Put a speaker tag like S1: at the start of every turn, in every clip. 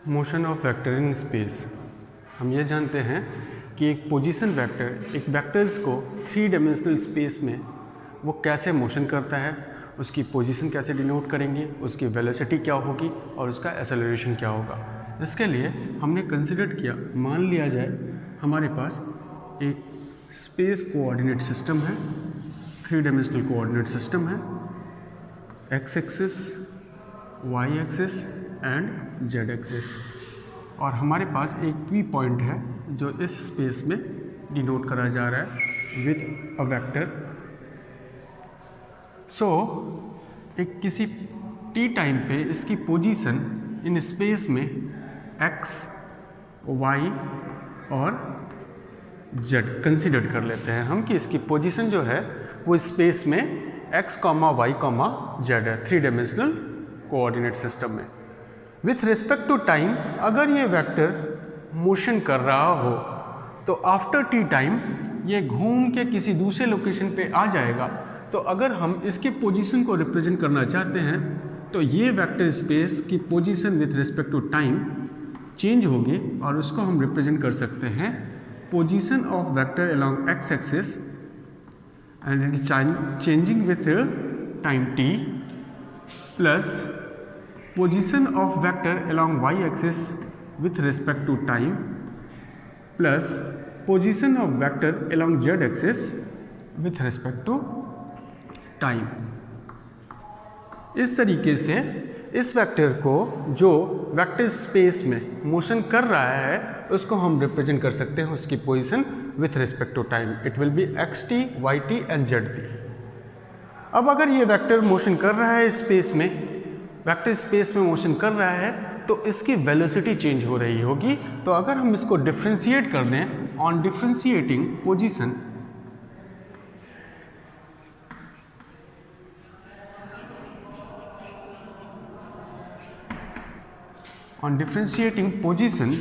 S1: Motion of vector in space. हम ये जानते हैं कि एक पोजीशन वेक्टर एक वेक्टर्स को 3 डायमेंशनल स्पेस में वो कैसे मोशन करता है, उसकी पोजीशन कैसे डिनोट करेंगे, उसकी वेलोसिटी क्या होगी और उसका एक्सेलरेशन क्या होगा। इसके लिए हमने कंसिडर किया, मान लिया जाए हमारे पास एक स्पेस कोऑर्डिनेट सिस्टम है, 3 डायमेंशनल कोऑर्डिनेट सिस्टम है, X axis, Y axis and Z axis, और हमारे पास एक पी पॉइंट है जो इस स्पेस में डिनोट करा जा रहा है विथ अ वेक्टर। सो एक किसी टी टाइम पे इसकी पोजीशन इन स्पेस में एक्स, वाई और जेड कंसिडर कर लेते हैं हम कि इसकी पोजीशन जो है वो स्पेस में X comma Y comma Z है 3 डायमेंशनल कोऑर्डिनेट सिस्टम में। विथ रिस्पेक्ट टू टाइम अगर ये वेक्टर मोशन कर रहा हो तो आफ्टर टी टाइम ये घूम के किसी दूसरे लोकेशन पे आ जाएगा। तो अगर हम इसकी पोजीशन को रिप्रेजेंट करना चाहते हैं तो ये वेक्टर स्पेस की position with respect to time change होगी और उसको हम रिप्रेजेंट कर सकते हैं position of vector along x axis and it is changing with time t plus position of vector along y axis with respect to time plus position of vector along z axis with respect to time। इस तरीके से इस vector को जो vector space में motion कर रहा है उसको हम रिप्रेजेंट कर सकते हैं उसकी position with respect to time. It will be x T, Y T and Z T. अब अगर ये वेक्टर मोशन कर रहा है स्पेस में, वेक्टर स्पेस में मोशन कर रहा है तो इसकी वेलोसिटी चेंज हो रही होगी। तो अगर हम इसको डिफ्रेंशिएट कर दें on differentiating position, on differentiating position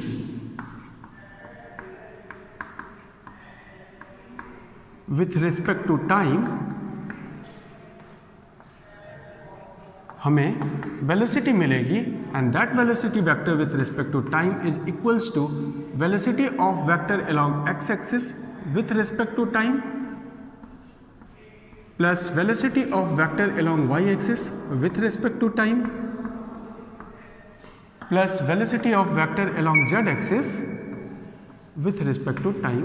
S1: with respect to time हमें वेलोसिटी मिलेगी and that velocity vector with respect to time is equals to velocity of vector along x axis with respect to time plus velocity of vector along Y axis with respect to time plus velocity of vector along Z axis with respect to time.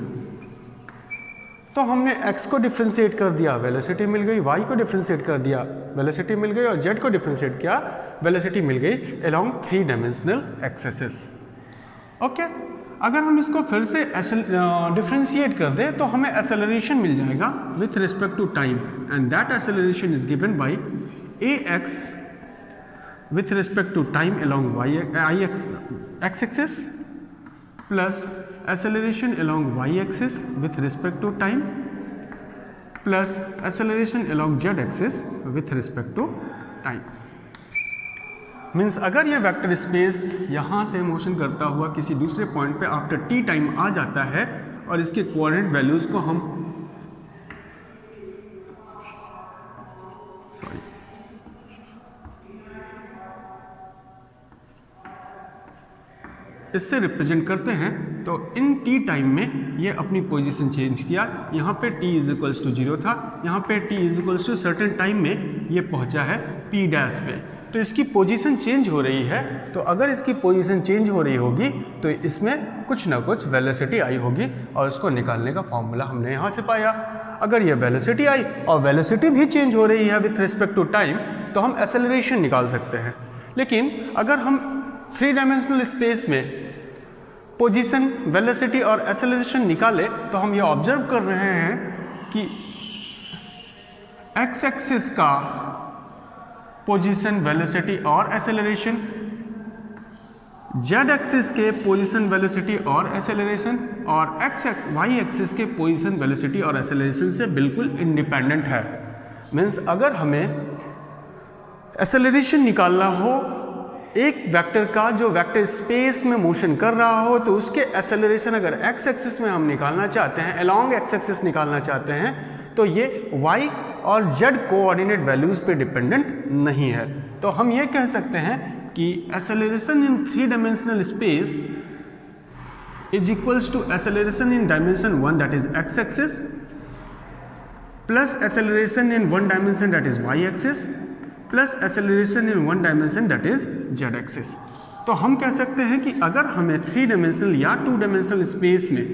S1: तो हमने x को differentiate कर दिया, velocity मिल गई, y को differentiate कर दिया, velocity मिल गई, और z को डिफ्रेंशिएट किया, वेलोसिटी मिल गई अलोंग 3 डायमेंशनल एक्सिस। ओके, अगर हम इसको फिर से डिफ्रेंशिएट कर दें तो हमें एक्सेलरेशन मिल जाएगा with respect to time and that acceleration is given by ax with respect to time along x axis plus acceleration along y axis with respect to time plus acceleration along z axis with respect to time। Means अगर ये vector space यहाँ से motion करता हुआ किसी दूसरे point पे after t time आ जाता है और इसके कोऑर्डिनेट वैल्यूज को हम इससे रिप्रेजेंट करते हैं तो इन टी टाइम में ये अपनी पोजीशन चेंज किया। यहाँ पे t इज इक्वल्स टू 0 था, यहाँ पे t is equals to certain time में ये पहुँचा है p डैश पे। तो इसकी पोजीशन चेंज हो रही है। तो अगर इसकी पोजीशन चेंज हो रही होगी तो इसमें कुछ ना कुछ वेलोसिटी आई होगी और उसको निकालने का फॉर्मूला हमने यहाँ से पाया। अगर ये वेलोसिटी आई और वेलोसिटी भी चेंज हो रही है विथ रिस्पेक्ट टू टाइम तो हम एक्सेलरेशन निकाल सकते हैं। लेकिन अगर हम 3 डायमेंशनल स्पेस में पोजीशन, वेलोसिटी और एक्सेलरेशन निकाले तो हम ये ऑब्जर्व कर रहे हैं कि एक्स एक्सिस का पोजीशन, वेलोसिटी और एक्सेलरेशन, जेड एक्सिस के पोजीशन, वेलोसिटी और एक्सेलरेशन और वाई एक्सिस के पोजीशन, वेलोसिटी और एक्सेलरेशन से बिल्कुल इंडिपेंडेंट है। मीन्स अगर हमें एक्सेलरेशन निकालना हो एक वेक्टर का जो वेक्टर स्पेस में मोशन कर रहा हो तो उसके एक्सेलरेशन अगर एक्स एक्सिस में हम निकालना चाहते हैं, अलोंग एक्स एक्सिस निकालना चाहते हैं तो ये y और z कोऑर्डिनेट वैल्यूज पे डिपेंडेंट नहीं है। तो हम ये कह सकते हैं कि acceleration in 3 dimensional space is equals to acceleration in dimension 1 that is X axis plus acceleration in 1 dimension that is Y axis plus acceleration in 1 dimension that is Z axis. तो हम कह सकते हैं कि अगर हमें 3 डायमेंशनल या 2 dimensional space में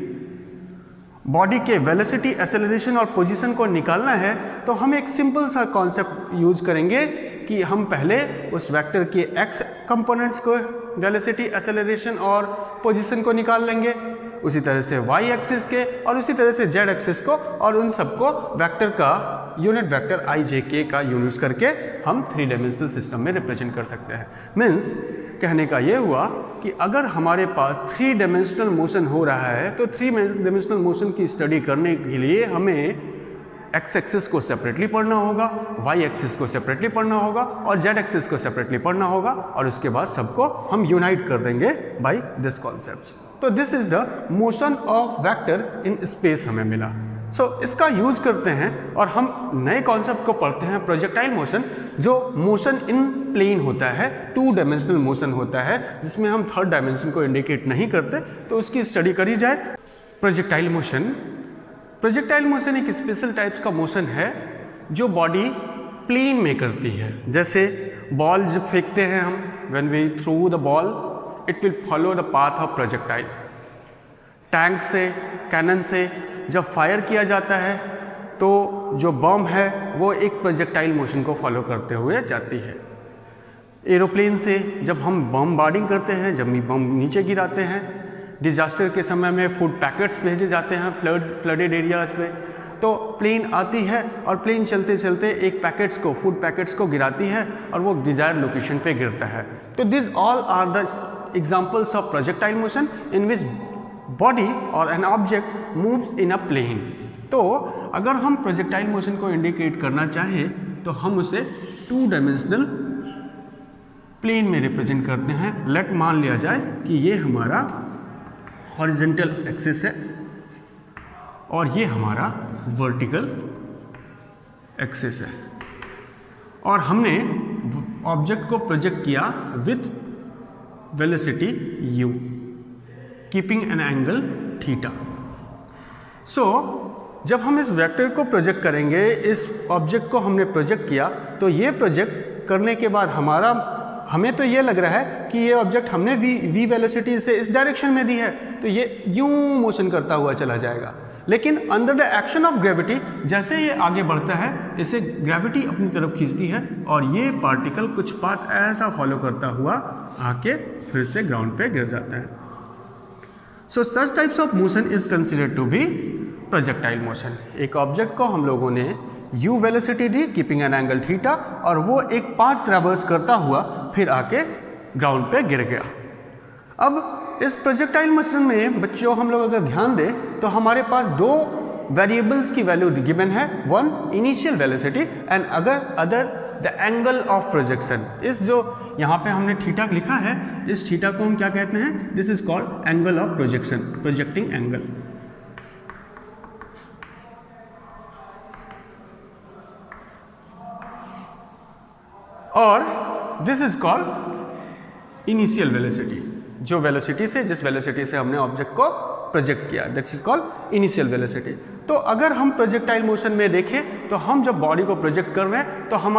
S1: बॉडी के वेलोसिटी, एक्सेलरेशन और पोजीशन को निकालना है तो हम एक सिंपल सा कॉन्सेप्ट यूज करेंगे कि हम पहले उस वेक्टर के एक्स कंपोनेंट्स को वेलोसिटी, एक्सेलरेशन और पोजीशन को निकाल लेंगे, उसी तरह से वाई एक्सिस के और उसी तरह से जेड एक्सिस को, और उन सबको वेक्टर का यूनिट वेक्टर आई जे के का यूज करके हम 3 डायमेंशनल सिस्टम में रिप्रेजेंट कर सकते हैं। मीन्स कहने का ये हुआ कि अगर हमारे पास 3 डायमेंशनल मोशन हो रहा है तो 3 डायमेंशनल मोशन की स्टडी करने के लिए हमें एक्स एक्सिस को सेपरेटली पढ़ना होगा, वाई एक्सिस को सेपरेटली पढ़ना होगा और जेड एक्सिस को सेपरेटली पढ़ना होगा, और उसके बाद सबको हम यूनाइट कर देंगे बाय दिस कॉन्सेप्ट। तो this is the motion of vector in space हमें मिला। इसका यूज करते हैं और हम नए कॉन्सेप्ट को पढ़ते हैं, प्रोजेक्टाइल मोशन, जो मोशन इन प्लेन होता है, 2 डायमेंशनल मोशन होता है जिसमें हम 3rd डायमेंशन को इंडिकेट नहीं करते, तो उसकी स्टडी करी जाए। प्रोजेक्टाइल मोशन एक स्पेशल टाइप्स का मोशन है जो बॉडी प्लेन में करती है। जैसे बॉल जब फेंकते हैं हम, when we through the ball it will follow the path of projectile. Tank से, कैनन से जब फायर किया जाता है तो जो बम है वो एक प्रोजेक्टाइल मोशन को फॉलो करते हुए जाती है। एरोप्लेन से जब हम बमबार्डिंग करते हैं, जब बम नीचे गिराते हैं, डिजास्टर के समय में फूड पैकेट्स भेजे जाते हैं फ्लडेड एरियाज पे, तो प्लेन आती है और प्लेन चलते चलते एक फूड पैकेट्स को गिराती है और वो डिजायर्ड लोकेशन पे गिरता है। तो this all are the examples of projectile motion in which body और an object moves in a plane. तो अगर हम प्रोजेक्टाइल मोशन को इंडिकेट करना चाहें तो हम उसे 2 डायमेंशनल प्लेन में रिप्रेजेंट करते हैं। लेट मान लिया जाए कि ये हमारा हॉरिजॉन्टल एक्सिस है और ये हमारा वर्टिकल एक्सिस है, और हमने ऑब्जेक्ट को प्रोजेक्ट किया with velocity u, keeping an angle theta. जब हम इस वेक्टर को प्रोजेक्ट करेंगे, इस ऑब्जेक्ट को हमने प्रोजेक्ट किया, तो ये प्रोजेक्ट करने के बाद हमें तो ये लग रहा है कि ये ऑब्जेक्ट हमने v वेलोसिटी से इस डायरेक्शन में दी है, तो ये यूं मोशन करता हुआ चला जाएगा। लेकिन under the action of gravity जैसे ये आगे बढ़ता है, इसे ग्रेविटी अपनी तरफ खींचती है और ये पार्टिकल कुछ पाथ ऐसा फॉलो करता हुआ आके फिर से ग्राउंड पे गिर जाता है। Such types of motion is considered to be projectile motion. एक ऑब्जेक्ट को हम लोगों ने u वेलोसिटी दी, कीपिंग एन एंगल थीटा, और वो एक पाथ ट्रैवर्स करता हुआ फिर आके ग्राउंड पे गिर गया। अब इस प्रोजेक्टाइल मोशन में बच्चों हम लोग अगर ध्यान दें तो हमारे पास 2 वेरिएबल्स की वैल्यू गिवन है, 1 initial velocity and other the angle of projection. इस जो यहाँ पे हमने थीटा लिखा है, इस थीटा को हम क्या कहते हैं? This is called angle of projection, projecting angle. और this is called initial velocity, जो वेलोसिटी से, जिस वेलोसिटी से हमने ऑब्जेक्ट को प्रोजेक्ट किया, that is called initial velocity. तो अगर हम प्रोजेक्टाइल मोशन में देखें तो हम जब बॉडी को प्रोजेक्ट कर रहे हैं तो हम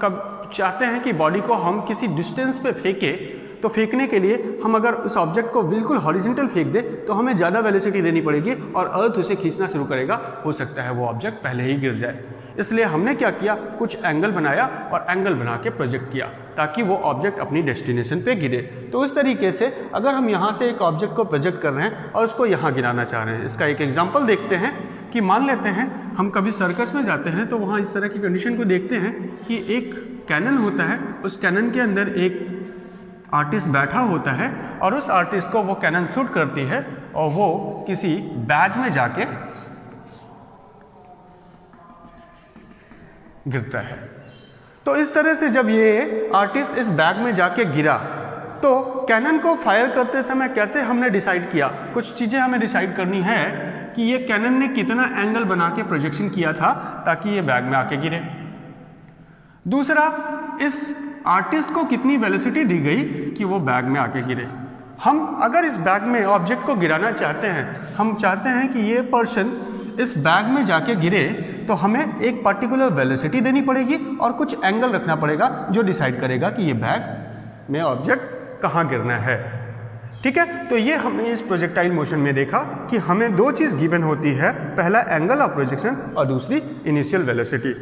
S1: कब चाहते हैं कि बॉडी को हम किसी डिस्टेंस पे फेंके, तो फेंकने के लिए हम अगर उस ऑब्जेक्ट को बिल्कुल हॉरिजॉन्टल फेंक दे तो हमें ज़्यादा वेलोसिटी देनी पड़ेगी और अर्थ उसे खींचना शुरू करेगा, हो सकता है वो ऑब्जेक्ट पहले ही गिर जाए। इसलिए हमने क्या किया, कुछ एंगल बनाया और एंगल बना के प्रोजेक्ट किया ताकि वो ऑब्जेक्ट अपनी डेस्टिनेशन पे गिरे। तो इस तरीके से अगर हम यहाँ से एक ऑब्जेक्ट को प्रोजेक्ट कर रहे हैं और उसको यहाँ गिराना चाह रहे हैं, इसका एक एग्जांपल देखते हैं कि मान लेते हैं हम कभी सर्कस में जाते हैं तो वहाँ इस तरह की कंडीशन को देखते हैं कि एक कैनन होता है, उस कैनन के अंदर एक आर्टिस्ट बैठा होता है और उस आर्टिस्ट को वो कैनन शूट करती है और वो किसी बैग में जाके गिरता है। तो इस तरह से जब ये आर्टिस्ट इस बैग में जाके गिरा तो कैनन को फायर करते समय कैसे हमने डिसाइड किया, कुछ चीज़ें हमें डिसाइड करनी है कि ये कैनन ने कितना एंगल बना के प्रोजेक्शन किया था ताकि ये बैग में आके गिरे। दूसरा, इस आर्टिस्ट को कितनी वेलोसिटी दी गई कि वो बैग में आके गिरे। हम अगर इस बैग में ऑब्जेक्ट को गिराना चाहते हैं, हम चाहते हैं कि ये पर्सन इस बैग में जाके गिरे, तो हमें एक पर्टिकुलर वेलोसिटी देनी पड़ेगी और कुछ एंगल रखना पड़ेगा जो डिसाइड करेगा कि ये बैग में ऑब्जेक्ट कहाँ गिरना है। ठीक है, तो ये हमने इस प्रोजेक्टाइल मोशन में देखा कि हमें दो चीज़ गिवन होती है, पहला एंगल ऑफ प्रोजेक्शन और दूसरी इनिशियल वेलोसिटी।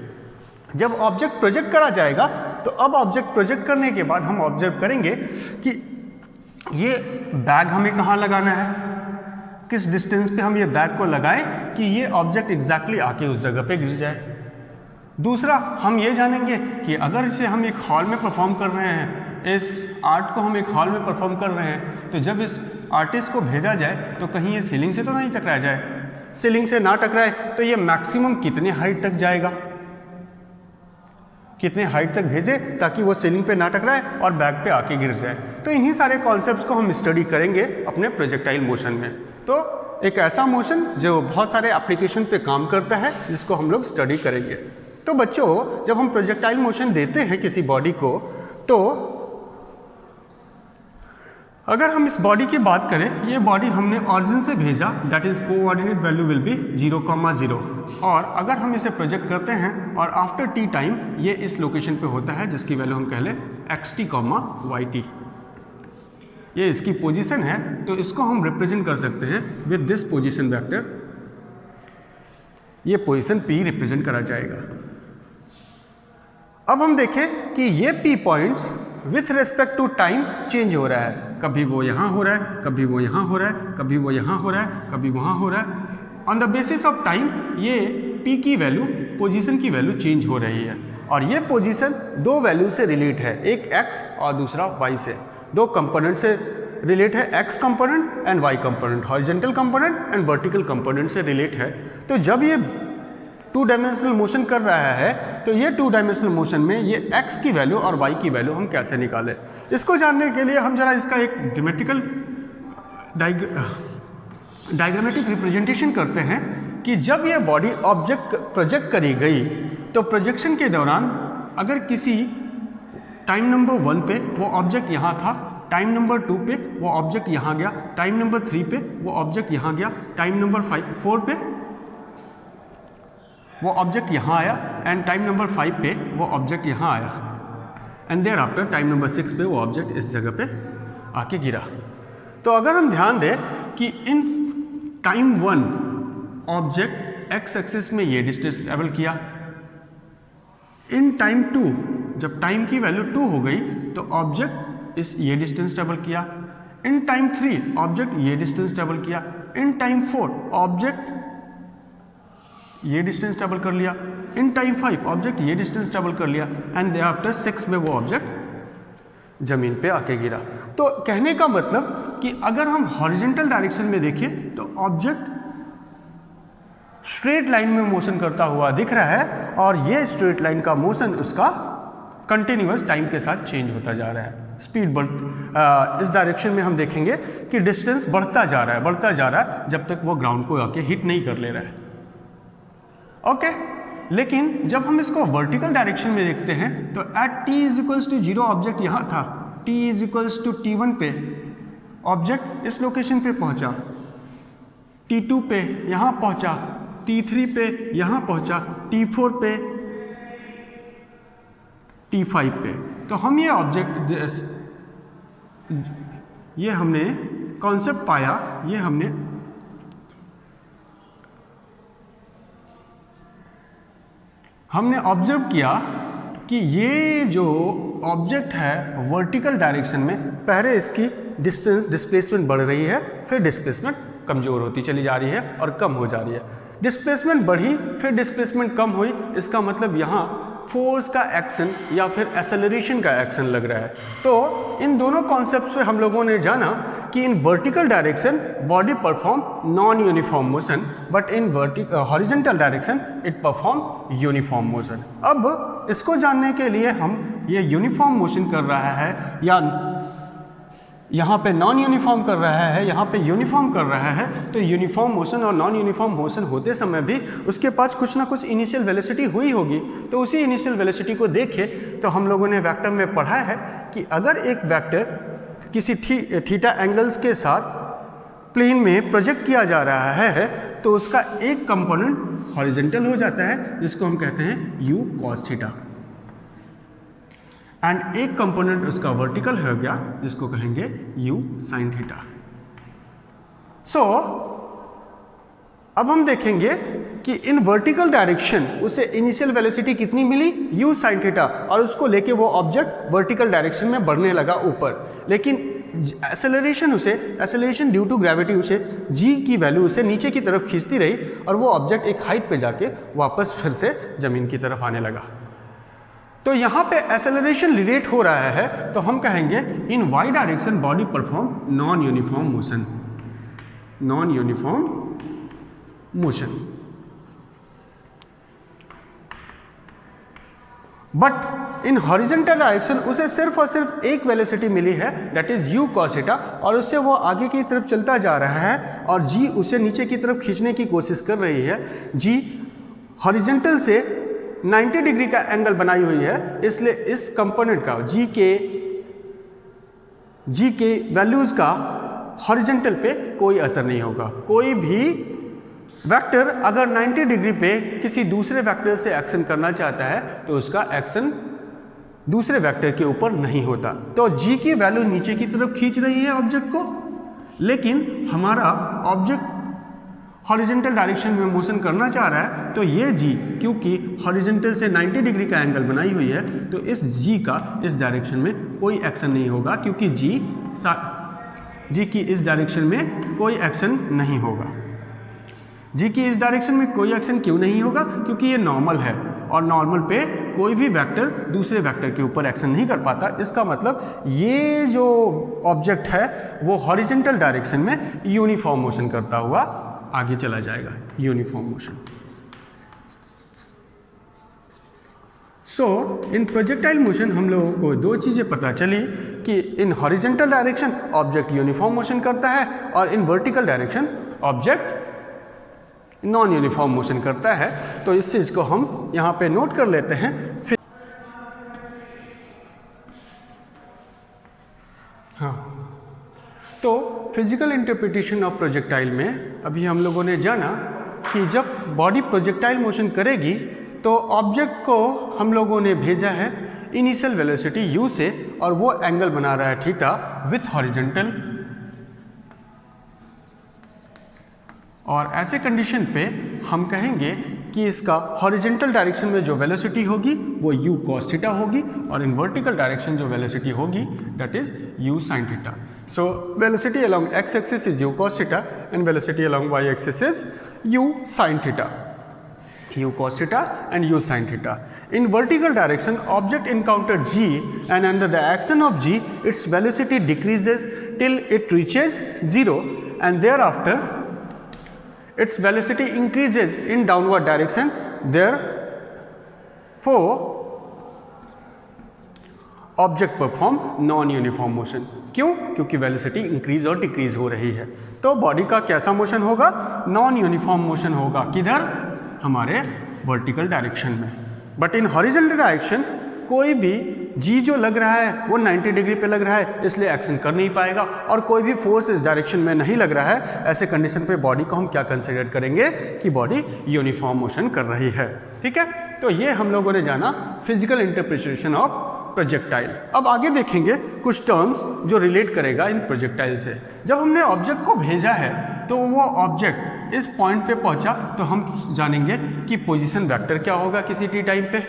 S1: जब ऑब्जेक्ट प्रोजेक्ट करा जाएगा तो अब ऑब्जेक्ट प्रोजेक्ट करने के बाद हम ऑब्जर्व करेंगे कि ये बैग हमें कहाँ लगाना है, किस डिस्टेंस पे हम ये बैग को लगाएं कि ये ऑब्जेक्ट एग्जैक्टली आके उस जगह पे गिर जाए। दूसरा, हम ये जानेंगे कि अगर इसे हम एक हॉल में परफॉर्म कर रहे हैं, इस आर्ट को हम एक हॉल में परफॉर्म कर रहे हैं, तो जब इस आर्टिस्ट को भेजा जाए तो कहीं ये सीलिंग से तो नहीं टकराया जाए। सीलिंग से ना टकराए तो ये मैक्सिमम कितने हाइट तक जाएगा, कितने हाइट तक भेजे ताकि वो सीलिंग पे ना टकराए और बैग पे आके गिर जाए। तो इन्हीं सारे कॉन्सेप्ट्स को हम स्टडी करेंगे अपने प्रोजेक्टाइल मोशन में। तो एक ऐसा मोशन जो बहुत सारे एप्लीकेशन पे काम करता है, जिसको हम लोग स्टडी करेंगे। तो बच्चों, जब हम प्रोजेक्टाइल मोशन देते हैं किसी बॉडी को, तो अगर हम इस बॉडी की बात करें, ये बॉडी हमने ऑरिजिन से भेजा, that is coordinate value will be 0,0, और अगर हम इसे प्रोजेक्ट करते हैं और आफ्टर टी टाइम ये इस लोकेशन पे होता है जिसकी वैल्यू हम कह लें xt, yt, ये इसकी पोजीशन है, तो इसको हम रिप्रेजेंट कर सकते हैं विद दिस पोजीशन वेक्टर। ये पोजीशन p रिप्रेजेंट करा जाएगा। अब हम देखें कि ये p points with respect to time change हो रहा है, कभी वो यहाँ हो रहा है, कभी वो यहाँ हो रहा है, कभी वो यहाँ हो रहा है, कभी वहाँ हो रहा है। On the basis of time ये p की वैल्यू, पोजीशन की वैल्यू चेंज हो रही है, और ये पोजीशन दो वैल्यू से रिलेट है, एक x और दूसरा y से। दो कंपोनेंट से रिलेट है, x component and y component, horizontal component and vertical component से रिलेट है। तो जब ये टू डायमेंशनल मोशन कर रहा है, तो ये टू डायमेंशनल मोशन में ये x की वैल्यू और y की वैल्यू हम कैसे निकालें, इसको जानने के लिए हम जरा इसका एक ड्रामेटिकल डायग्रामेटिक रिप्रेजेंटेशन करते हैं कि जब ये बॉडी ऑब्जेक्ट प्रोजेक्ट करी गई, तो प्रोजेक्शन के दौरान अगर किसी टाइम नंबर 1 पे वो ऑब्जेक्ट यहाँ था, टाइम नंबर 2 पे वो ऑब्जेक्ट यहाँ गया, टाइम नंबर 3 पे वो ऑब्जेक्ट यहाँ गया, टाइम नंबर 4 पे वो ऑब्जेक्ट यहाँ आया, एंड टाइम नंबर 5 पे वो ऑब्जेक्ट यहाँ आया, and thereafter time number 6 पे वो ऑब्जेक्ट इस जगह पे आके गिरा। तो अगर हम ध्यान दें कि in time 1 object x axis में ये डिस्टेंस ट्रेवल किया, इन टाइम 2 जब टाइम की वैल्यू 2 हो गई तो ऑब्जेक्ट ये डिस्टेंस ट्रेवल किया, इन टाइम 3 ऑब्जेक्ट ये डिस्टेंस ट्रेवल किया, इन टाइम 4 ऑब्जेक्ट ये डिस्टेंस ट्रेवल कर लिया, इन टाइम 5 ऑब्जेक्ट ये डिस्टेंस ट्रेवल कर लिया, एंड देयर आफ्टर 6 में वो ऑब्जेक्ट जमीन पे आके गिरा। तो कहने का मतलब कि अगर हम हॉरिजॉन्टल डायरेक्शन में देखें तो ऑब्जेक्ट स्ट्रेट लाइन में मोशन करता हुआ दिख रहा है, और ये स्ट्रेट लाइन का मोशन उसका कंटिन्यूअस टाइम के साथ चेंज होता जा रहा है। स्पीड इस डायरेक्शन में हम देखेंगे कि डिस्टेंस बढ़ता जा रहा है जब तक वो ग्राउंड को आके हिट नहीं कर ले रहा है। ओके, लेकिन जब हम इसको वर्टिकल डायरेक्शन में देखते हैं तो एट t इज 0 ऑब्जेक्ट यहाँ था, t इज t1 पे ऑब्जेक्ट इस लोकेशन पे पहुँचा, t2 पे यहाँ पहुँचा, t3 पे यहाँ पहुँचा, t4 पे, t5 पे। तो हम ये ऑब्जेक्ट, ये हमने कॉन्सेप्ट पाया, ये हमने ऑब्जर्व किया कि ये जो ऑब्जेक्ट है वर्टिकल डायरेक्शन में, पहले इसकी डिस्प्लेसमेंट बढ़ रही है, फिर डिस्प्लेसमेंट कमज़ोर होती चली जा रही है और कम हो जा रही है। डिस्प्लेसमेंट बढ़ी फिर डिस्प्लेसमेंट कम हुई, इसका मतलब यहाँ फोर्स का एक्शन या फिर एक्सेलरेशन का एक्शन लग रहा है। तो इन दोनों कॉन्सेप्ट्स पे हम लोगों ने जाना कि in vertical direction body perform non uniform motion, but in horizontal direction it perform uniform motion. अब इसको जानने के लिए हम ये यूनिफॉर्म मोशन कर रहा है या यहाँ पे नॉन यूनिफॉर्म कर रहा है, यहाँ पे यूनिफॉर्म कर रहा है, तो यूनिफॉर्म मोशन और नॉन यूनिफॉर्म मोशन होते समय भी उसके पास कुछ ना कुछ इनिशियल वेलोसिटी हुई होगी। तो उसी इनिशियल वेलोसिटी को देखे तो हम लोगों ने वेक्टर में पढ़ा है कि अगर एक वेक्टर किसी थीटा एंगल्स के साथ प्लेन में प्रोजेक्ट किया जा रहा है तो उसका एक कंपोनेंट हॉरिजॉन्टल हो जाता है जिसको हम कहते हैं यू कॉस थीटा, एंड एक कंपोनेंट उसका वर्टिकल हो गया जिसको कहेंगे यू साइन थीटा। सो अब हम देखेंगे कि इन वर्टिकल डायरेक्शन उसे इनिशियल वेलोसिटी कितनी मिली, यू साइन थीटा, और उसको लेके वो ऑब्जेक्ट वर्टिकल डायरेक्शन में बढ़ने लगा ऊपर। लेकिन एक्सेलरेशन ड्यू टू ग्रेविटी उसे जी की वैल्यू उसे नीचे की तरफ खींचती रही और वो ऑब्जेक्ट एक हाइट पे जाके वापस फिर से जमीन की तरफ आने लगा। तो यहाँ पे एक्सेलरेशन रिलेट हो रहा है तो हम कहेंगे in y direction body perform non uniform motion, non uniform motion. But in horizontal direction उसे सिर्फ और सिर्फ एक वेलोसिटी मिली है, that is u cos theta, और उससे वो आगे की तरफ चलता जा रहा है और जी उसे नीचे की तरफ खींचने की कोशिश कर रही है। जी हॉरिजॉन्टल से 90 डिग्री का एंगल बनाई हुई है, इसलिए इस कंपोनेंट का जी के वैल्यूज का हॉरिजॉन्टल पे कोई असर नहीं होगा। कोई भी वेक्टर अगर 90 डिग्री पे किसी दूसरे वेक्टर से एक्शन करना चाहता है तो उसका एक्शन दूसरे वेक्टर के ऊपर नहीं होता। तो जी की वैल्यू नीचे की तरफ खींच रही है ऑब्जेक्ट को, लेकिन हमारा ऑब्जेक्ट हॉरिजॉन्टल डायरेक्शन में मोशन करना चाह रहा है तो ये जी क्योंकि हॉरिजॉन्टल से 90 डिग्री का एंगल बनाई हुई है तो इस जी का इस डायरेक्शन में कोई एक्शन नहीं होगा, क्योंकि जी की इस डायरेक्शन में कोई एक्शन नहीं होगा। जी की इस डायरेक्शन में कोई एक्शन क्यों नहीं होगा, क्योंकि ये नॉर्मल है और नॉर्मल पे कोई भी वेक्टर दूसरे वेक्टर के ऊपर एक्शन नहीं कर पाता। इसका मतलब ये जो ऑब्जेक्ट है वो हॉरिजॉन्टल डायरेक्शन में यूनिफॉर्म मोशन करता हुआ आगे चला जाएगा, यूनिफॉर्म मोशन। सो इन प्रोजेक्टाइल मोशन हम लोगों को दो चीज़ें पता चली कि इन horizontal direction object uniform motion करता है और in vertical direction object non uniform motion करता है। तो इस चीज़ को हम यहाँ पे नोट कर लेते हैं। फिर हाँ, तो फिजिकल इंटरप्रिटेशन ऑफ प्रोजेक्टाइल में अभी हम लोगों ने जाना कि जब बॉडी प्रोजेक्टाइल मोशन करेगी तो ऑब्जेक्ट को हम लोगों ने भेजा है इनिशियल वेलोसिटी u से और वो एंगल बना रहा है थीटा विथ हॉरिजॉन्टल, और ऐसे कंडीशन पे हम कहेंगे कि इसका हॉरिजॉन्टल डायरेक्शन में जो वेलोसिटी होगी वो u cos थीटा होगी और इन वर्टिकल डायरेक्शन जो वेलोसिटी होगी that is u sin theta. So velocity along x-axis is u cos theta and velocity along y-axis is u sin theta. U cos theta and u sin theta. In vertical direction, object encountered g and under the action of g, its velocity decreases till it reaches 0 and thereafter its velocity increases in downward direction. Therefore, object perform non uniform motion. क्यों? क्योंकि velocity increase और decrease हो रही है। तो body का कैसा motion होगा? नॉन यूनिफॉर्म मोशन होगा। किधर? हमारे वर्टिकल डायरेक्शन में। बट इन हॉरिजॉन्टल डायरेक्शन कोई भी जी जो लग रहा है वो 90 डिग्री पे लग रहा है, इसलिए एक्शन कर नहीं पाएगा और कोई भी फोर्स इस डायरेक्शन में नहीं लग रहा है। ऐसे कंडीशन पे बॉडी को हम क्या कंसिडर करेंगे कि बॉडी यूनिफॉर्म मोशन कर रही है। ठीक है, तो ये हम लोगों ने जाना फिजिकल इंटरप्रिटेशन ऑफ प्रोजेक्टाइल। अब आगे देखेंगे कुछ टर्म्स जो रिलेट करेगा इन प्रोजेक्टाइल से। जब हमने ऑब्जेक्ट को भेजा है तो वो ऑब्जेक्ट इस पॉइंट पे पहुंचा तो हम जानेंगे कि पोजीशन वेक्टर क्या होगा किसी टी टाइम पे।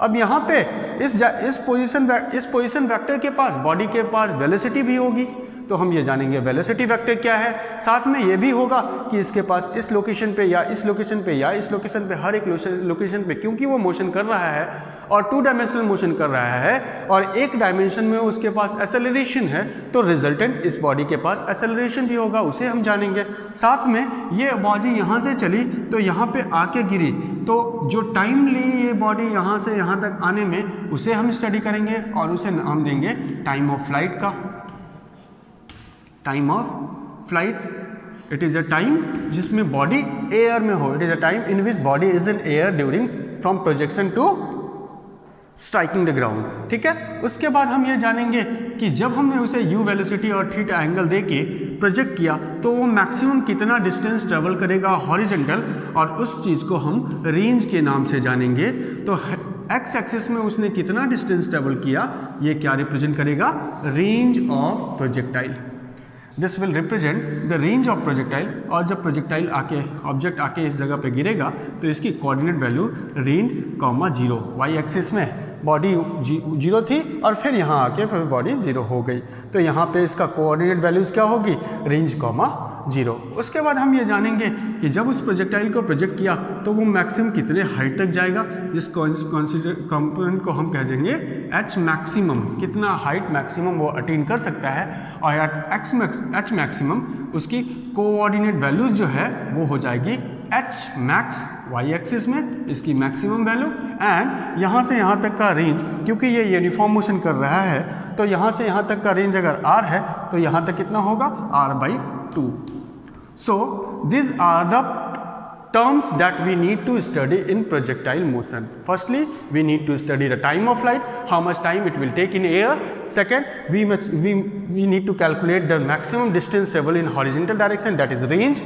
S1: अब यहाँ पे इस पोजीशन वेक्टर के पास बॉडी के पास वेलोसिटी भी होगी तो हम ये जानेंगे वेलोसिटी वेक्टर क्या है। साथ में ये भी होगा कि इसके पास इस लोकेशन पे या इस लोकेशन पे या इस लोकेशन पे हर एक लोकेशन पे क्योंकि वो मोशन कर रहा है और 2 डायमेंशनल मोशन कर रहा है और एक डायमेंशन में उसके पास एक्सेलरेशन है तो रिजल्टेंट इस बॉडी के पास एक्सेलरेशन भी होगा, उसे हम जानेंगे। साथ में ये बॉडी यहाँ से चली तो यहाँ पे आके गिरी तो जो टाइम ली ये बॉडी यहाँ से यहाँ तक आने में उसे हम स्टडी करेंगे और उसे नाम देंगे टाइम ऑफ फ्लाइट का। Time of flight, it is a time जिसमें बॉडी एयर में हो, it is a time in which body is in air during from projection to striking the ground, ठीक है। उसके बाद हम ये जानेंगे कि जब हमने उसे u वेलोसिटी और थीटा एंगल देके प्रोजेक्ट किया तो वो मैक्सिमम कितना डिस्टेंस ट्रेवल करेगा हॉरिजॉन्टल, और उस चीज़ को हम रेंज के नाम से जानेंगे। तो x एक्सिस में उसने कितना डिस्टेंस ट्रेवल किया, ये क्या रिप्रेजेंट करेगा, range of projectile. This will represent the range of projectile, और जब प्रोजेक्टाइल आके ऑब्जेक्ट आके इस जगह पे गिरेगा तो इसकी coordinate value range comma 0, y axis में बॉडी 0 थी और फिर यहाँ आके फिर बॉडी 0 हो गई, तो यहाँ पे इसका कोऑर्डिनेट वैल्यूज़ क्या होगी, रेंज कॉमा 0। उसके बाद हम ये जानेंगे कि जब उस प्रोजेक्टाइल को प्रोजेक्ट किया तो वो मैक्सिमम कितने हाइट तक जाएगा, जिस कंपोनेंट को हम कह देंगे एच मैक्सिमम, कितना हाइट मैक्सिमम वो अटेन कर सकता है, और एच मैक्सिमम उसकी कोऑर्डिनेट वैल्यूज जो है वो हो जाएगी एच मैक्स वाई एक्सिस में, इसकी मैक्सिमम वैल्यू, एंड यहाँ से यहाँ तक का रेंज, क्योंकि ये यूनिफॉर्म मोशन कर रहा है तो यहाँ से यहाँ तक का रेंज अगर r है तो यहाँ तक कितना होगा, r/2। So these are the terms that we need to study in projectile motion. Firstly, we need to study the time of flight, how much time it will take in air. Second, we need to calculate the maximum distance travel in horizontal direction, that is range.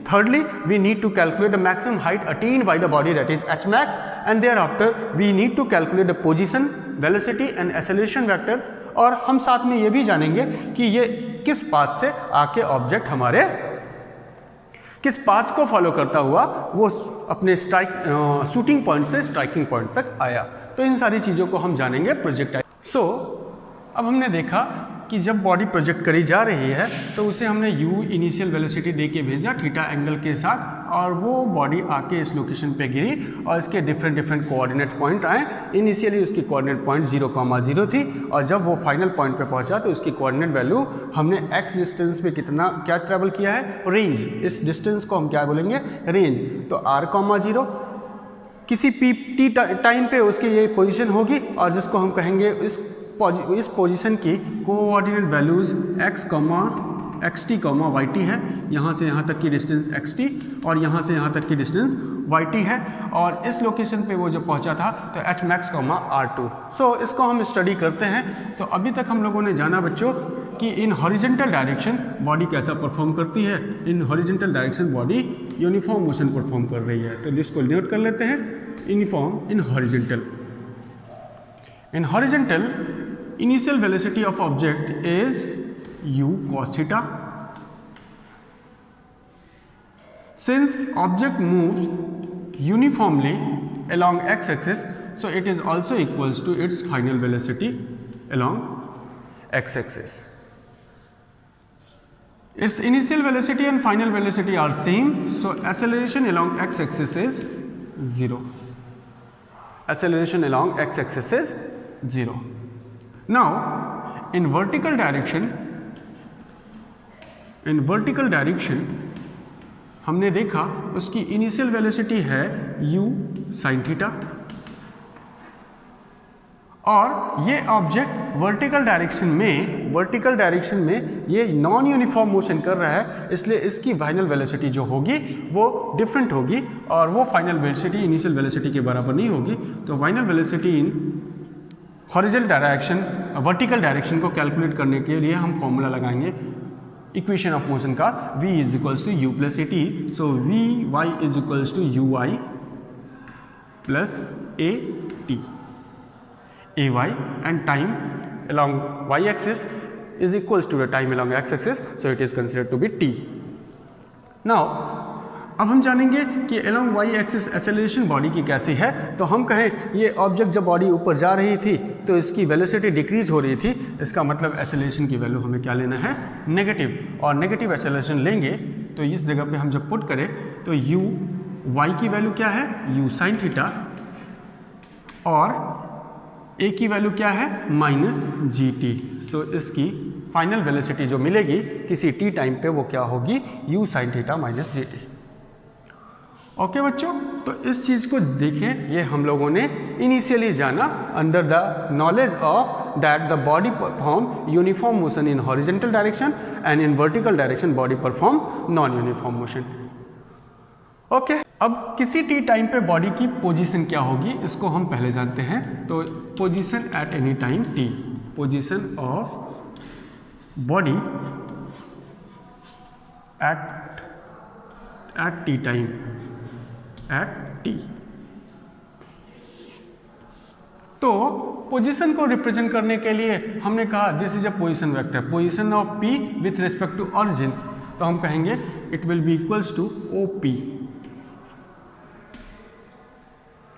S1: Thirdly, we need to calculate the maximum height attained by the body, that is h max, and thereafter we need to calculate the position, velocity and acceleration vector. और हम साथ में ये भी जानेंगे कि ये किस पाथ से आके ऑब्जेक्ट हमारे किस पाथ को फॉलो करता हुआ वो अपने शूटिंग पॉइंट से स्ट्राइकिंग पॉइंट तक आया। तो इन सारी चीज़ों को हम जानेंगे प्रोजेक्टाइल। अब हमने देखा कि जब बॉडी प्रोजेक्ट करी जा रही है तो उसे हमने u इनिशियल वेलोसिटी दे के भेजा थीटा एंगल के साथ, और वो बॉडी आके इस लोकेशन पे गिरी और इसके डिफरेंट कोऑर्डिनेट पॉइंट आए। इनिशियली उसकी कोऑर्डिनेट पॉइंट 0,0 थी, और जब वो फाइनल पॉइंट पे पहुंचा तो उसकी कोऑर्डिनेट वैल्यू हमने x डिस्टेंस पे कितना क्या ट्रेवल किया है, रेंज, इस डिस्टेंस को हम क्या बोलेंगे, रेंज। तो r,0 किसी t टाइम पे उसकी ये पोजिशन होगी, और जिसको हम कहेंगे इस पोजीशन की coordinate values x, xt, yt है। यहाँ से यहाँ तक की डिस्टेंस xt और यहाँ से यहाँ तक की डिस्टेंस yt है, और इस लोकेशन पे वो जब पहुँचा था तो h max, r2। सो इसको हम स्टडी करते हैं। तो अभी तक हम लोगों ने जाना बच्चों कि इन हॉरिजॉन्टल डायरेक्शन बॉडी कैसा परफॉर्म करती है। इन horizontal direction body uniform motion perform कर रही है। तो इसको नोट कर लेते हैं, uniform in horizontal. In horizontal, initial velocity of object is u cos theta. Since object moves uniformly along x-axis, so it is also equals to its final velocity along x-axis. Its initial velocity and final velocity are same, so acceleration along x-axis is 0. Acceleration along x-axis is 0. Now in vertical direction हमने देखा उसकी initial velocity है u sin theta, और ये object vertical direction में ये non uniform motion कर रहा है, इसलिए इसकी फाइनल वेलोसिटी जो होगी वो डिफरेंट होगी, और वो फाइनल वेलोसिटी इनिशियल वेलोसिटी के बराबर नहीं होगी। तो final velocity in horizontal direction, vertical direction को कैलकुलेट करने के लिए हम फॉर्मूला लगाएंगे इक्वेशन ऑफ मोशन का, v is equals to u plus a t. So v y is equals to u y plus a t, a y and time along y axis is equals to the time along x axis, so it is considered to be t. Now अब हम जानेंगे कि along y axis acceleration body की कैसी है। तो हम कहें ये ऑब्जेक्ट जब बॉडी ऊपर जा रही थी तो इसकी वेलोसिटी डिक्रीज हो रही थी, इसका मतलब एक्सेलरेशन की वैल्यू हमें क्या लेना है, नेगेटिव, और नेगेटिव एक्सेलरेशन लेंगे तो इस जगह पे हम जब पुट करें तो u y की वैल्यू क्या है, u sin थीटा, और a की वैल्यू क्या है, माइनस जी टी। सो इसकी फाइनल वेलोसिटी जो मिलेगी किसी t टाइम पे वो क्या होगी, u sin theta minus g T. Okay बच्चों। तो इस चीज़ को देखें, ये हम लोगों ने इनिशियली जाना under the knowledge of that the body perform uniform motion in horizontal direction and in vertical direction body perform non uniform motion. Okay, अब किसी टी टाइम पे बॉडी की पोजीशन क्या होगी इसको हम पहले जानते हैं। तो position eight any time T, position of body at t time, at T. तो पोजीशन को रिप्रेजेंट करने के लिए हमने कहा this is a position vector, position of p with respect to origin, तो हम कहेंगे it will be equals to o p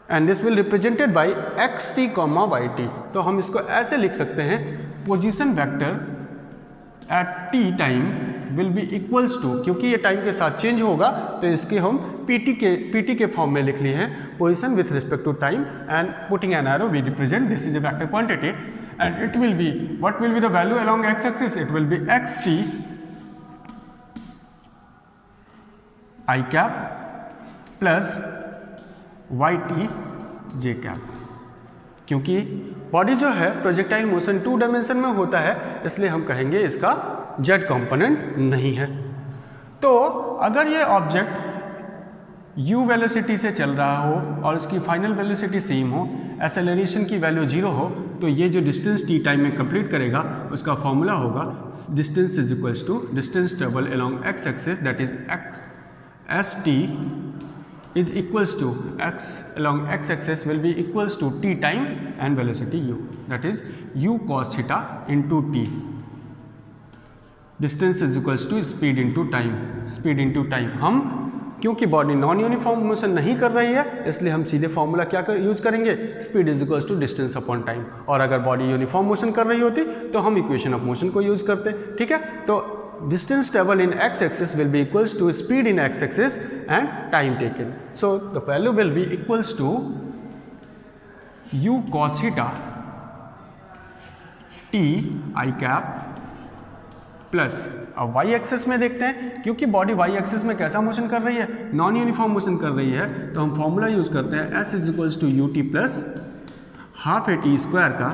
S1: and this will represented by x t comma y t. तो हम इसको ऐसे लिख सकते हैं, position vector at t time will be equals to, क्योंकि ये टाइम के साथ चेंज होगा तो इसके हम पीटी के फॉर्म में लिख लिए हैं, position with respect to time and putting an arrow we represent this is a vector quantity and it will be, what will be the value along x axis, it will be x t i cap plus y t j cap. क्योंकि body जो है projectile motion 2 dimension में होता है, इसलिए हम कहेंगे इसका जेड कंपोनेंट नहीं है। तो अगर ये ऑब्जेक्ट u वेलोसिटी से चल रहा हो और उसकी फाइनल वेलोसिटी सेम हो, एक्सेलरेशन की वैल्यू 0 हो, तो ये जो डिस्टेंस टी टाइम में कंप्लीट करेगा उसका फॉर्मूला होगा distance is equals to distance travel along x axis, that is x s t is equals to x along x axis will be equals to t time and velocity u, that is u cos theta into t. Distance is equals to speed into time, speed into time। हम क्योंकि body non uniform motion नहीं कर रही है इसलिए हम सीधे formula क्या यूज करेंगे, speed is equals to distance upon time. और अगर बॉडी यूनिफॉर्म मोशन कर रही होती तो हम इक्वेशन ऑफ मोशन को यूज करते, ठीक है। तो distance travel in x axis will be equals to speed in x axis and time taken. So the value will be equals to u cos theta t I cap plus, अब Y axis में देखते हैं, क्योंकि body Y axis में कैसा motion कर रही है, नॉन यूनिफॉर्म मोशन कर रही है, तो हम फॉर्मूला यूज करते हैं s is equals to u t plus half a t square का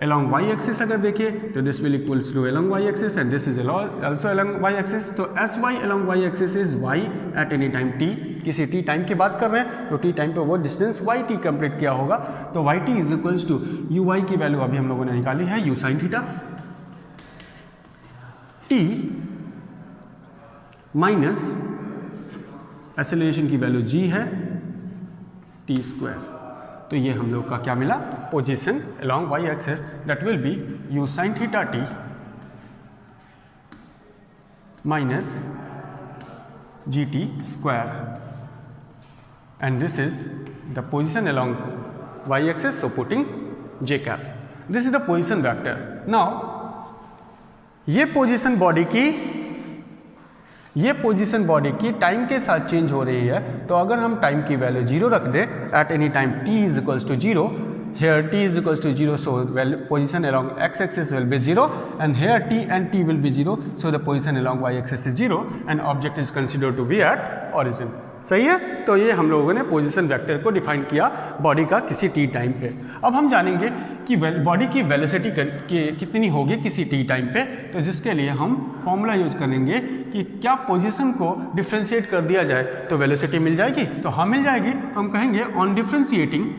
S1: along y axis। अगर देखिए तो this will equals to along y axis and this is also along y axis। तो sy along y axis is y at any time t, किसी t time की बात कर रहे हैं तो t टाइम पे वो डिस्टेंस y t कंप्लीट किया होगा, तो y t is equals to u y की वैल्यू अभी हम लोगों ने निकाली है u sin theta t minus acceleration की वैल्यू g है t स्क्वायर। तो ये हम लोग का क्या मिला, position along Y axis, that will be u sin theta t minus g t square and this is the position along Y axis, so putting j cap, this is the position vector. Now ये position body की time के साथ change हो रही है, तो अगर हम टाइम की वैल्यू 0 रख दें at any time t is equals to 0, here t is equals to 0, so position along x axis will be 0 and here t and t will be 0, so the position along y axis is 0 and object is considered to be at origin। सही है। तो ये हम लोगों ने position vector को define किया body का किसी टी टाइम पे। अब हम जानेंगे कि बॉडी की वेलोसिटी कितनी होगी किसी टी टाइम पे, तो जिसके लिए हम फॉर्मूला यूज करेंगे कि क्या पोजीशन को डिफ्रेंशिएट कर दिया जाए तो वेलोसिटी मिल जाएगी, तो हाँ मिल जाएगी। हम कहेंगे on differentiating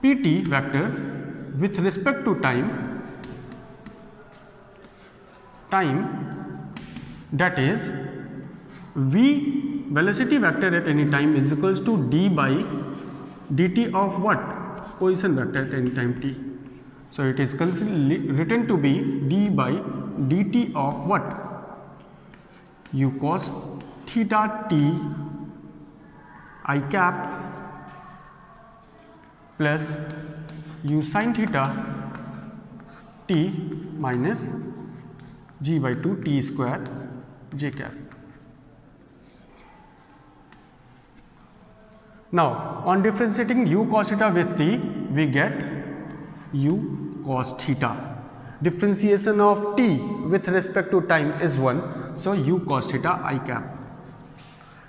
S1: pt vector with respect to time, that is v velocity vector at any time is equals to d by dt of what, position vector at any time t. So it is written to be d by dt of what, u cos theta t I cap plus u sin theta t minus g by 2 t square j cap. Now on differentiating u cos theta with t we get u cos theta. Differentiation of t with respect to time is 1, so u cos theta I cap.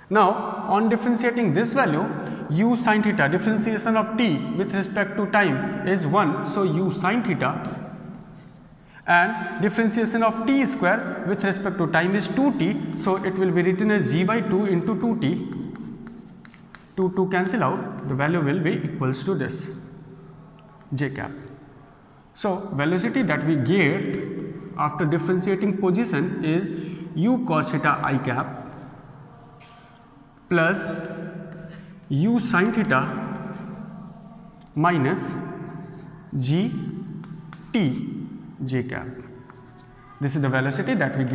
S1: Now on differentiating this value, u sin theta, differentiation of t with respect to time is 1, so u sin theta, and differentiation of t square with respect to time is 2t, so it will be written as g by 2 into 2t. 2 cancel out, the value will be equals to this, j cap. So velocity that we get after differentiating position is u cos theta I cap plus u sin theta minus g t j cap. This is the velocity that we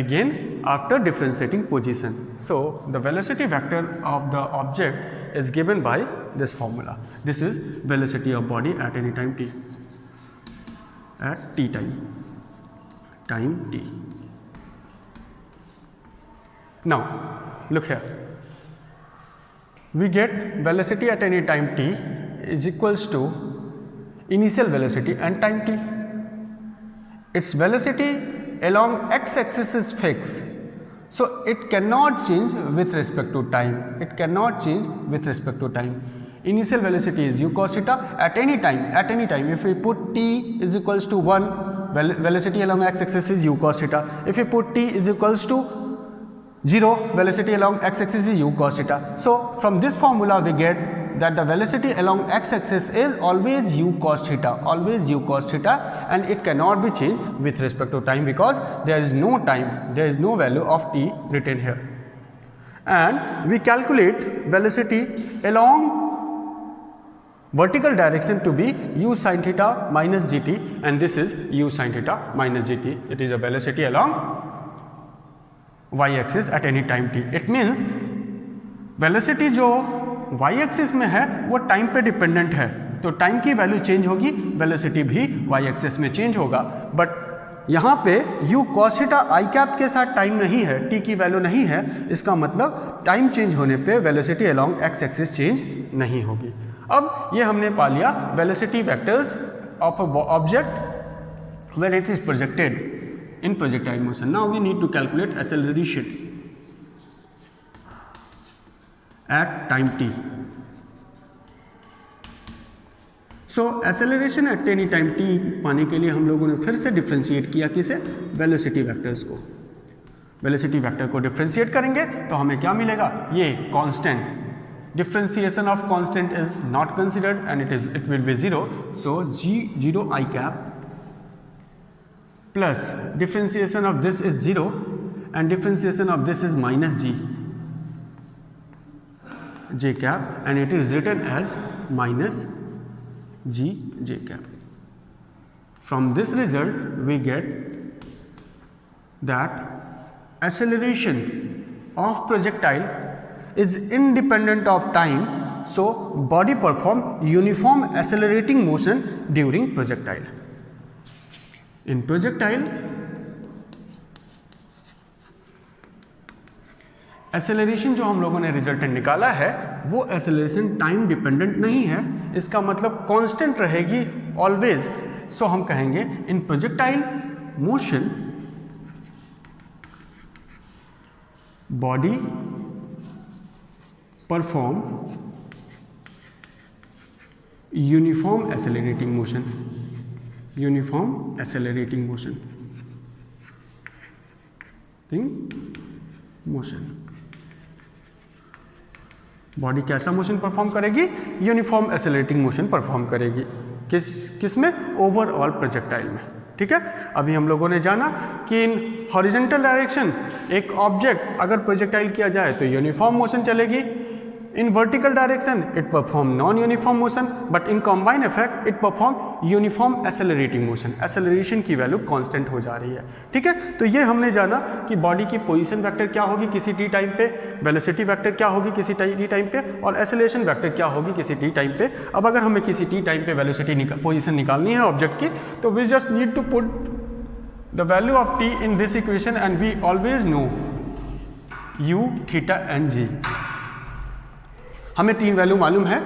S1: gain after differentiating position. So the velocity vector of the object is given by this formula. This is velocity of body at any time t, at t time t. Now look here, we get velocity at any time t is equals to initial velocity and time t. Its velocity along x axis is fixed, so it cannot change with respect to time. It cannot change with respect to time. Initial velocity is u cos theta at any time. If we put t is equals to 1, velocity along x axis is u cos theta. If we put t is equals to 0, velocity along x axis is u cos theta. So from this formula we get that the velocity along x axis is always u cos theta, and it cannot be changed with respect to time because there is no time, there is no value of t written here. And we calculate velocity along vertical direction to be u sin theta minus gt, and this is u sin theta minus gt. It is a velocity along y axis at any time t. It means velocity जो y axis में है वो time पे dependent है, तो time की value change होगी, velocity भी y एक्सिस में चेंज होगा. बट यहाँ पे u cos थीटा आई कैप के साथ टाइम नहीं है, t की वैल्यू नहीं है, इसका मतलब टाइम चेंज होने पे velocity along x axis change नहीं होगी. अब ये हमने पा लिया velocity vectors of a object when it is projected in projectile motion. Now we need to calculate acceleration at time t. So acceleration at any time t पाने के लिए हम लोगों ने फिर से डिफ्रेंशिएट किया किसे, वेलोसिटी वेक्टर्स को. वेलोसिटी वेक्टर को डिफ्रेंशिएट करेंगे तो हमें क्या मिलेगा, ये constant. Differentiation of constant is not considered and it will B 0. So g0 i cap plus differentiation of this is 0 and differentiation of this is minus g j cap, and it is written as minus g j cap. From this result we get that acceleration of projectile is independent of time, so body perform uniform accelerating motion during projectile. In projectile acceleration जो हम लोगों ने resultant निकाला है वो acceleration time dependent नहीं है, इसका मतलब कांस्टेंट रहेगी ऑलवेज. सो हम कहेंगे in projectile motion body perform uniform accelerating motion. Uniform accelerating motion motion body कैसा मोशन परफॉर्म करेगी, यूनिफॉर्म एक्सेलरेटिंग मोशन परफॉर्म करेगी. किस में, ओवरऑल प्रोजेक्टाइल में. ठीक है, अभी हम लोगों ने जाना कि इन हॉरिजॉन्टल डायरेक्शन एक ऑब्जेक्ट अगर प्रोजेक्टाइल किया जाए तो यूनिफॉर्म मोशन चलेगी. In vertical direction it perform non uniform motion, but in combine effect it perform uniform accelerating motion. Acceleration की वैल्यू कांस्टेंट हो जा रही है. ठीक है, तो ये हमने जाना कि बॉडी की पोजीशन वेक्टर क्या होगी किसी टी टाइम पे, वेलोसिटी वेक्टर क्या होगी किसी टी टाइम पे, और एक्सेलरेशन वेक्टर क्या होगी किसी टी टाइम पे. अब अगर हमें किसी टी टाइम पे वेलोसिटी पोजीशन निकालनी है ऑब्जेक्ट की, तो we just need to put the value of t in this equation and we always know u, theta and g. हमें तीन वैल्यू मालूम है,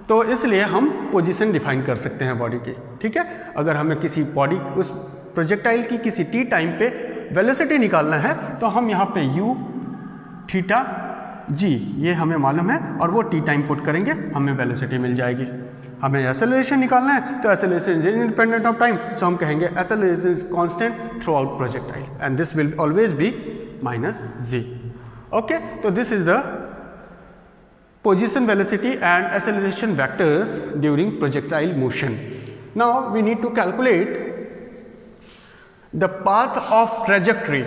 S1: तो इसलिए हम पोजीशन डिफाइन कर सकते हैं बॉडी की, ठीक है। अगर हमें किसी बॉडी उस प्रोजेक्टाइल की किसी टी टाइम पे वेलोसिटी निकालना है तो हम यहाँ पे u थीटा g ये हमें मालूम है और वो टी टाइम पुट करेंगे, हमें वेलोसिटी मिल जाएगी। हमें एक्सेलरेशन निकालना है तो acceleration is independent of time, so हम कहेंगे acceleration is constant throughout projectile and this will always be -g। Okay, तो this is the position, velocity and acceleration vectors during projectile motion. Now we need to calculate the path of trajectory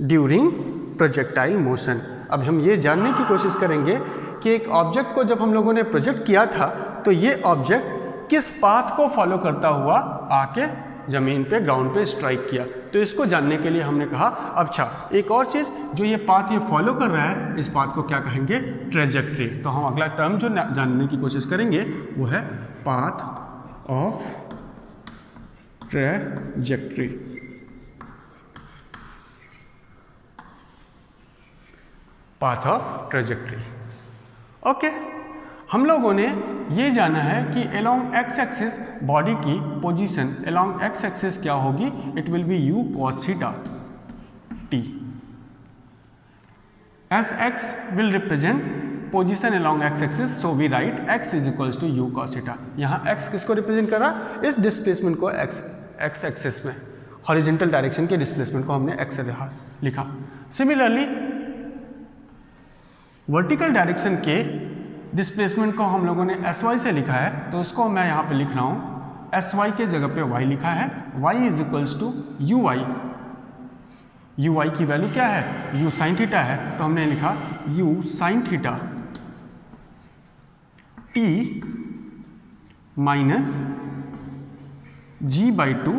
S1: during projectile motion. अब हम ये जानने की कोशिश करेंगे कि एक ऑब्जेक्ट को जब हम लोगों ने प्रोजेक्ट किया था तो ये ऑब्जेक्ट किस पाथ को फॉलो करता हुआ आके जमीन पे ग्राउंड पे स्ट्राइक किया। तो इसको जानने के लिए हमने कहा अच्छा एक और चीज़, जो ये पाथ ये फॉलो कर रहा है इस पाथ को क्या कहेंगे, ट्रेजेक्ट्री। तो हम अगला टर्म जो जानने की कोशिश करेंगे वो है path of trajectory. Path of trajectory. Okay, हम लोगों ने ये जाना है कि अलोंग एक्स एक्सिस बॉडी की पोजीशन अलोंग एक्स एक्सिस क्या होगी, it will be u cos theta t, as x will represent position along x axis, so we write x is equals to u cos theta. यहाँ x किसको represent कर रहा, इस displacement को x axis में horizontal direction के displacement को हमने x से लिखा। सिमिलरली वर्टिकल डायरेक्शन के डिस्प्लेसमेंट को हम लोगों ने sy से लिखा है, तो उसको मैं यहाँ पे लिख रहा हूँ sy के जगह पे y लिखा है, y is equals to ui की वैल्यू क्या है, u साइन थीटा है, तो हमने लिखा u sine theta t minus g/2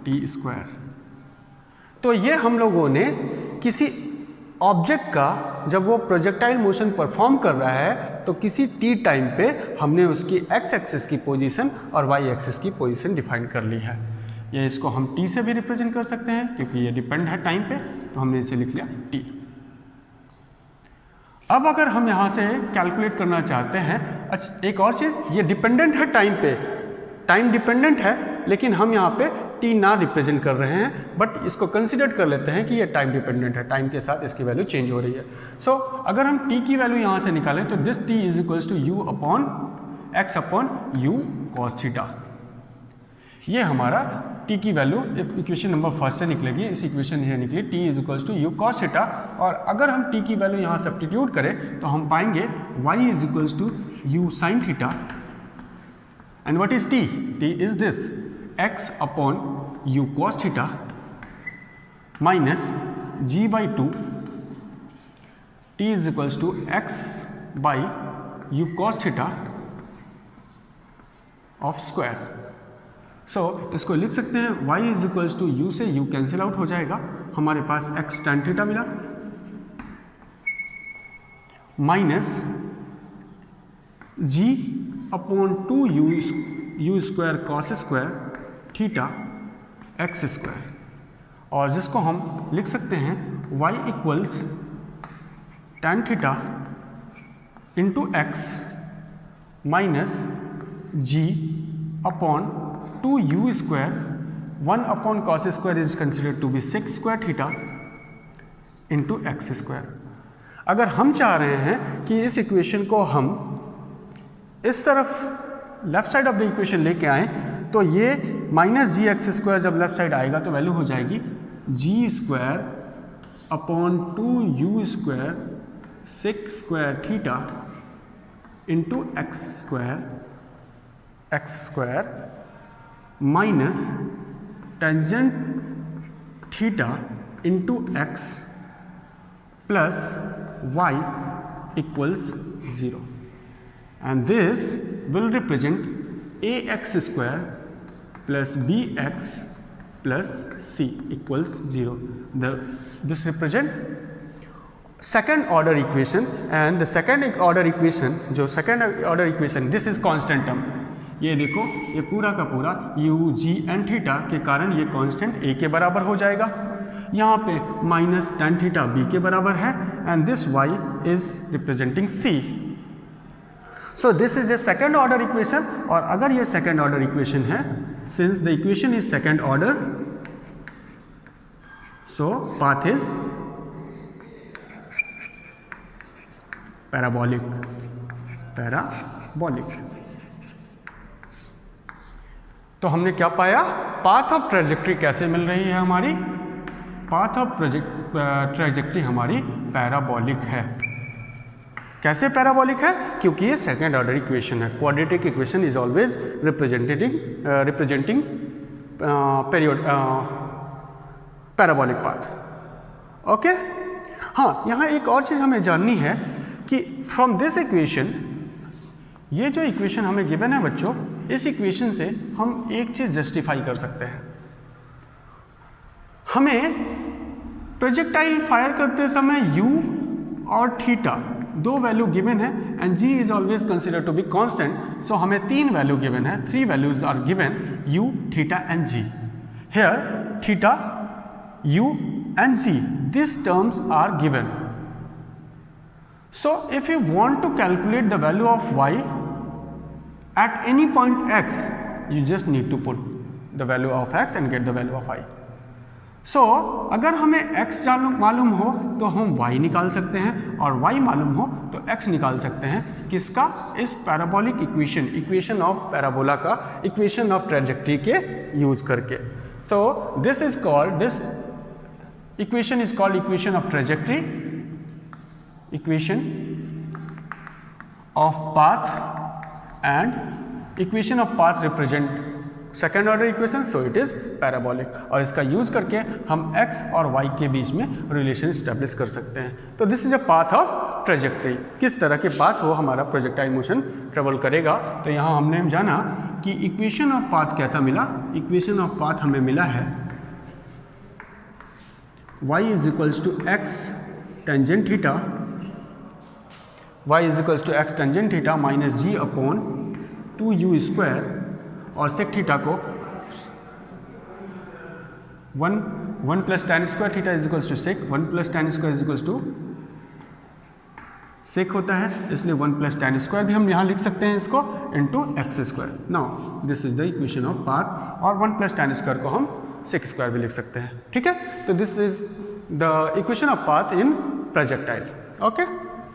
S1: t square. तो ये हम लोगों ने किसी ऑब्जेक्ट का जब वो प्रोजेक्टाइल मोशन परफॉर्म कर रहा है तो किसी टी टाइम पे हमने उसकी एक्स एक्सिस की पोजीशन और वाई एक्सिस की पोजीशन डिफाइन कर ली है। ये इसको हम टी से भी रिप्रेजेंट कर सकते हैं क्योंकि ये डिपेंड है टाइम पे, तो हमने इसे लिख लिया टी। अब अगर हम यहाँ से कैलकुलेट करना चाहते हैं, अच्छा एक और चीज़, ये डिपेंडेंट है टाइम पे, टाइम डिपेंडेंट है, लेकिन हम यहाँ पे टी ना रिप्रेजेंट कर रहे हैं, बट इसको कंसिडर कर लेते हैं कि ये टाइम डिपेंडेंट है, टाइम के साथ इसकी वैल्यू चेंज हो रही है। सो अगर हम टी की वैल्यू यहाँ से निकालें तो this t is equals to u upon x upon u cos theta. ये हमारा टी की वैल्यू इक्वेशन नंबर फर्स्ट से निकलेगी, इस इक्वेशन से निकली t is equals to u cos theta. और अगर हम टी की वैल्यू यहाँ सब्स्टिट्यूट करें तो हम पाएंगे y is equals to u sine theta and what is t, t is this x upon u cos theta minus g/2 t is equals to x by u cos theta of square। so इसको लिख सकते हैं y is equals to u से u cancel out हो जाएगा, हमारे पास x tan theta मिला minus g upon 2u square cos square theta x square, और जिसको हम लिख सकते हैं y equals tan theta into x minus g upon 2u square 1 upon cos square is considered to be sec square theta into x square. अगर हम चाह रहे हैं कि इस इक्वेशन को हम इस तरफ left side of the equation लेके आए तो ये माइनस जी एक्स स्क्वायर जब लेफ्ट साइड आएगा तो वैल्यू हो जाएगी g square upon 2u square sec square theta into x square minus tangent theta into x plus y equals 0 and this will represent ax square plus bx plus c equals 0. This represent second order equation, and the second order equation, जो second order equation, this is constant term। ये देखो ये पूरा का पूरा u g n theta के कारण ये कांस्टेंट a के बराबर हो जाएगा। यहाँ पे माइनस टेन थीटा बी के बराबर है and this y is representing c. So this is a second order equation. और अगर ये सेकेंड ऑर्डर इक्वेशन है, since the equation is second order, so path is parabolic. तो हमने क्या पाया? पाथ ऑफ ट्रेजेक्ट्री कैसे मिल रही है हमारी? पाथ ऑफ ट्रेजेक्ट्री हमारी पैराबोलिक है. कैसे पैराबोलिक है? क्योंकि ये सेकेंड ऑर्डर इक्वेशन है. Quadratic equation is always representing parabolic path. Okay. हाँ, यहाँ एक और चीज़ हमें जाननी है कि फ्रॉम दिस इक्वेशन, ये जो इक्वेशन हमें गिवन है बच्चों, इस इक्वेशन से हम एक चीज़ जस्टिफाई कर सकते हैं. हमें प्रोजेक्टाइल फायर करते समय u और थीटा दो वैल्यू गिवन है and g is always consider to be constant. So हमें तीन वैल्यू गिवन है, three values are given, u, theta and g. Here theta, u and g, these terms are given. So if you want to calculate the value of y at any point x, you just need to put the value of x and get the value of y. So अगर हमें x मालूम हो तो हम y निकाल सकते हैं और y मालूम हो तो x निकाल सकते हैं. किसका? इस पैराबोलिक इक्वेशन ऑफ पैराबोला का, इक्वेशन ऑफ ट्रेजेक्ट्री के यूज करके. तो this is called, this equation is called equation of trajectory, equation of path, and equation of path represent second order equation, so it is parabolic. और इसका use करके हम x और y के बीच में रिलेशन स्टैब्लिश कर सकते हैं. तो this is a path of trajectory. किस तरह के पाथ वो हमारा प्रोजेक्टाइल मोशन ट्रेवल करेगा. तो यहाँ हमने जाना कि इक्वेशन ऑफ पाथ कैसा मिला. इक्वेशन ऑफ पाथ हमें मिला है y is equals to x tangent theta, y is equals to x tangent theta minus g upon 2u square, और sec थीटा को 1 plus tan square theta is equals to sec, 1 plus tan square is equals to sec होता है, इसलिए 1 plus tan square भी हम यहाँ लिख सकते हैं इसको into x square. Now this is the equation of path, और 1 plus tan square को हम sec square भी लिख सकते हैं. ठीक है. तो this is the equation of path in projectile. Okay.